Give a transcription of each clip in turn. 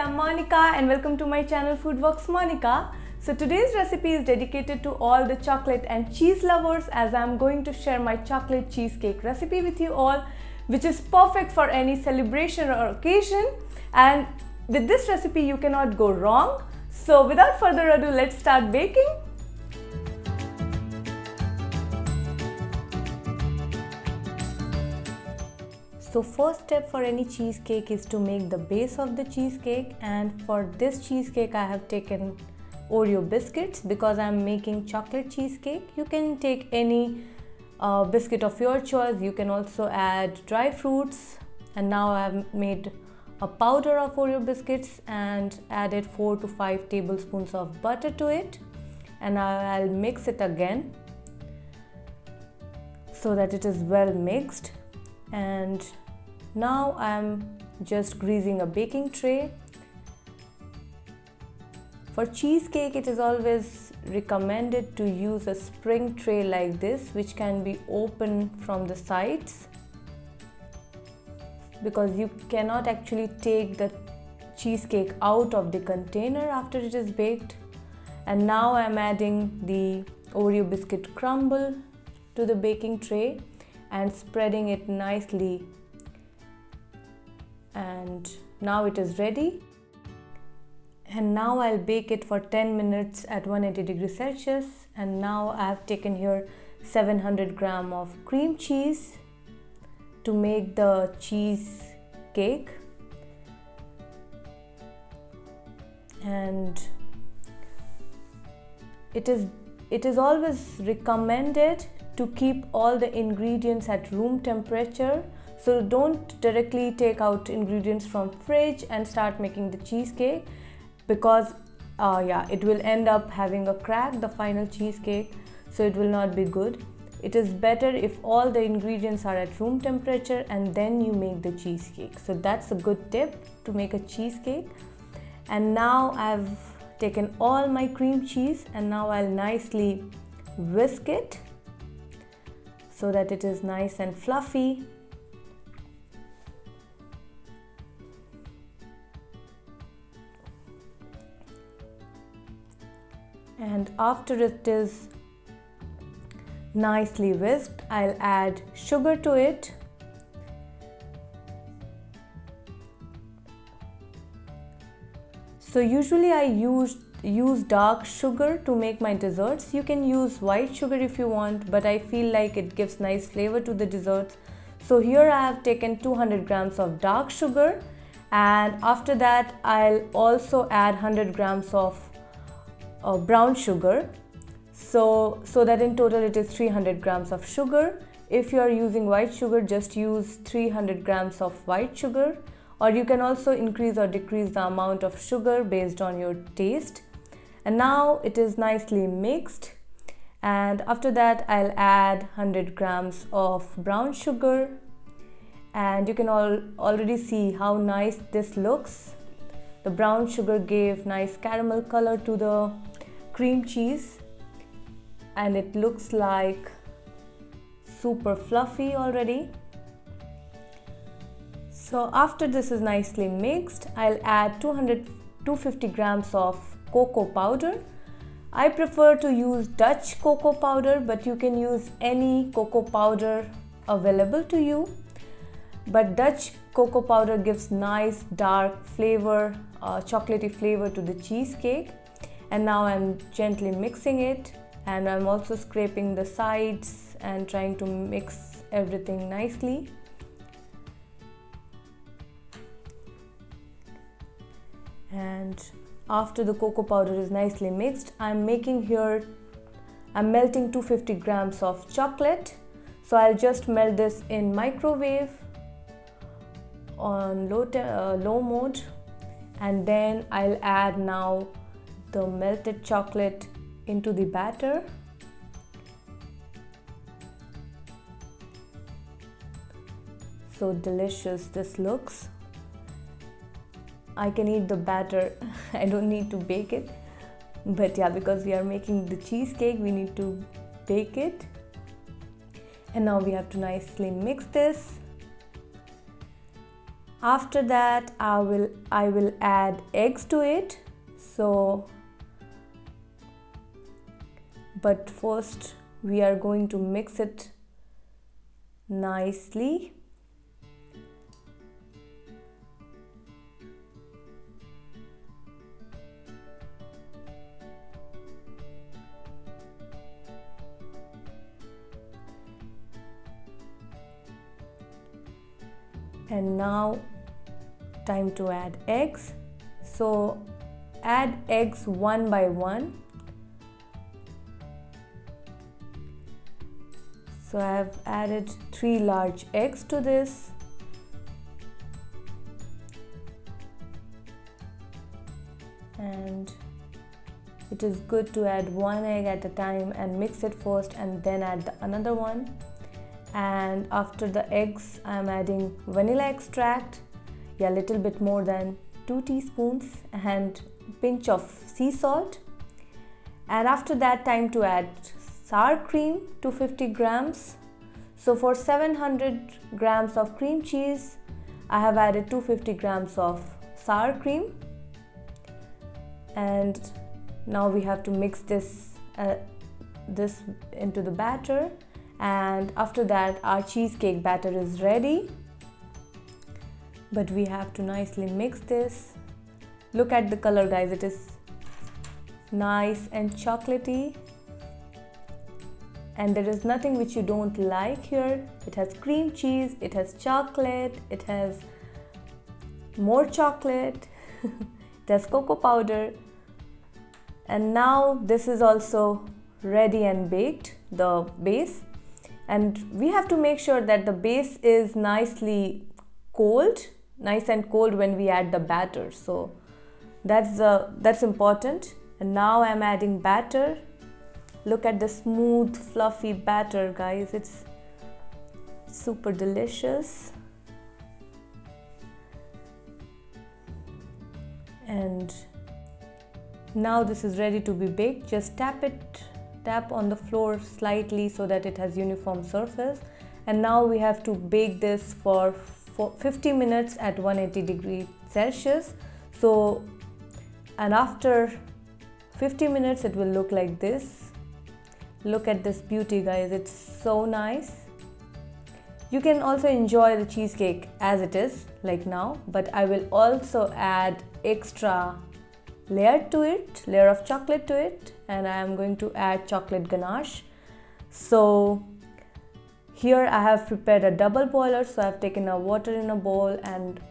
I'm Monica and welcome to my channel Foodworks Monica. So today's recipe is dedicated to all the chocolate and cheese lovers, as I'm going to share my chocolate cheesecake recipe with you all, which is perfect for any celebration or occasion. And with this recipe you cannot go wrong. So without further ado, let's start baking. So first step for any cheesecake is to make the base of the cheesecake, and for this cheesecake I have taken Oreo biscuits because I am making chocolate cheesecake. You can take any biscuit of your choice. You can also add dry fruits, and now I have made a powder of Oreo biscuits and added 4 to 5 tablespoons of butter to it, and I'll mix it again so that it is well mixed. And now I'm just greasing a baking tray. For cheesecake, it is always recommended to use a spring tray like this, which can be open from the sides, because you cannot actually take the cheesecake out of the container after it is baked. And now I'm adding the Oreo biscuit crumble to the baking tray and spreading it nicely, and now it is ready. And now I'll bake it for 10 minutes at 180 degrees Celsius. And now I have taken here 700 grams of cream cheese to make the cheesecake. And it is always recommended to keep all the ingredients at room temperature. So don't directly take out ingredients from fridge and start making the cheesecake, because it will end up having a crack, the final cheesecake, so it will not be good. It is better if all the ingredients are at room temperature and then you make the cheesecake. So that's a good tip to make a cheesecake. And now I've taken all my cream cheese, and now I'll nicely whisk it so that it is nice and fluffy. And after it is nicely whisked, I'll add sugar to it. So usually I use dark sugar to make my desserts. You can use white sugar if you want, but I feel like it gives nice flavor to the desserts. So here I have taken 200 grams of dark sugar, and after that I'll also add 100 grams of brown sugar, so that in total it is 300 grams of sugar. If you are using white sugar, just use 300 grams of white sugar, or you can also increase or decrease the amount of sugar based on your taste. And now it is nicely mixed, and after that I'll add 100 grams of brown sugar, and you can already see how nice this looks. The brown sugar gave nice caramel color to the cream cheese, and it looks like super fluffy already. So after this is nicely mixed, I'll add 250 grams of cocoa powder. I prefer to use Dutch cocoa powder, but you can use any cocoa powder available to you. But Dutch cocoa powder gives nice dark flavor, chocolatey flavor to the cheesecake. And now I'm gently mixing it, and I'm also scraping the sides and trying to mix everything nicely. And after the cocoa powder is nicely mixed, I'm melting 250 grams of chocolate. So I'll just melt this in microwave on low mode, and then I'll add now the melted chocolate into the batter. So delicious this looks. I can eat the batter. I don't need to bake it, but yeah, because we are making the cheesecake, we need to bake it. And now we have to nicely mix this. After that I will add eggs to it. So but first we are going to mix it nicely. And now time to add eggs. So add eggs one by one. So I have added 3 large eggs to this. And it is good to add 1 egg at a time and mix it first and then add another one. And after the eggs I am adding vanilla extract, a little bit more than 2 teaspoons, and pinch of sea salt. And after that, time to add sour cream, 250 grams. So for 700 grams of cream cheese I have added 250 grams of sour cream. And now we have to mix this into the batter. And after that our cheesecake batter is ready, but we have to nicely mix this. Look at the color, guys, it is nice and chocolatey, and there is nothing which you don't like here. It has cream cheese, it has chocolate, it has more chocolate, it has cocoa powder. And now this is also ready and baked, the base. And we have to make sure that the base is nice and cold when we add the batter. So that's important. And now I'm adding batter. Look at the smooth, fluffy batter, guys. It's super delicious. And now this is ready to be baked. Just tap on the floor slightly so that it has uniform surface. And now we have to bake this for 50 minutes at 180 degrees Celsius. So, and after 50 minutes it will look like this. Look at this beauty, guys, it's so nice. You can also enjoy the cheesecake as it is, like now, but I will also add extra layer of chocolate to it, and I am going to add chocolate ganache. So here I have prepared a double boiler. So I have taken a water in a bowl and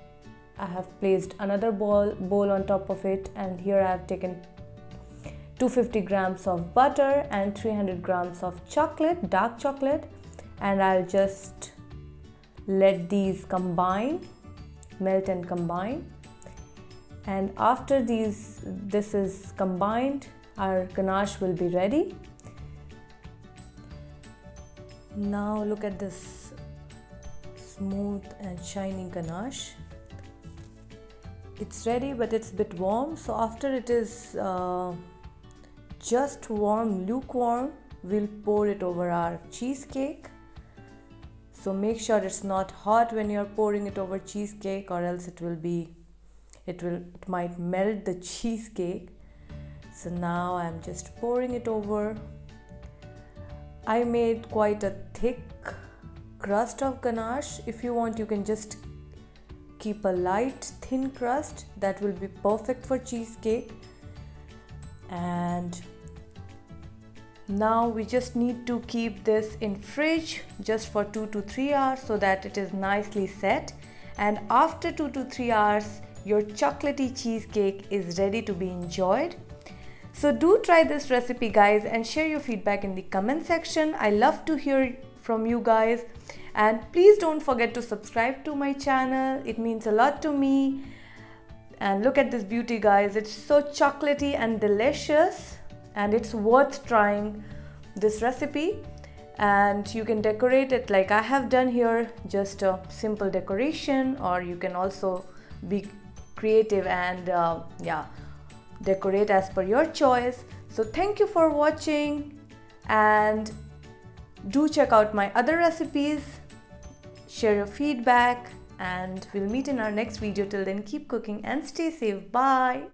I have placed another bowl on top of it, and here I have taken 250 grams of butter and 300 grams of chocolate, dark chocolate, and I'll just let these melt and combine. And after this is combined, our ganache will be ready. Now look at this smooth and shiny ganache. It's ready, but it's a bit warm. So after it is just lukewarm, we'll pour it over our cheesecake. So make sure it's not hot when you're pouring it over cheesecake, or else it might melt the cheesecake. So now I'm just pouring it over. I made quite a thick crust of ganache. If you want, you can just keep a light thin crust. That will be perfect for cheesecake. And now we just need to keep this in fridge just for 2 to 3 hours so that it is nicely set. And after 2 to 3 hours, your chocolatey cheesecake is ready to be enjoyed. So do try this recipe, guys, and share your feedback in the comment section. I love to hear from you guys. And please don't forget to subscribe to my channel. It means a lot to me. And look at this beauty, guys. It's so chocolatey and delicious, and it's worth trying this recipe. And you can decorate it like I have done here, just a simple decoration, or you can also be creative and decorate as per your choice. So thank you for watching, and do check out my other recipes, share your feedback, and we'll meet in our next video. Till then, keep cooking and stay safe. Bye.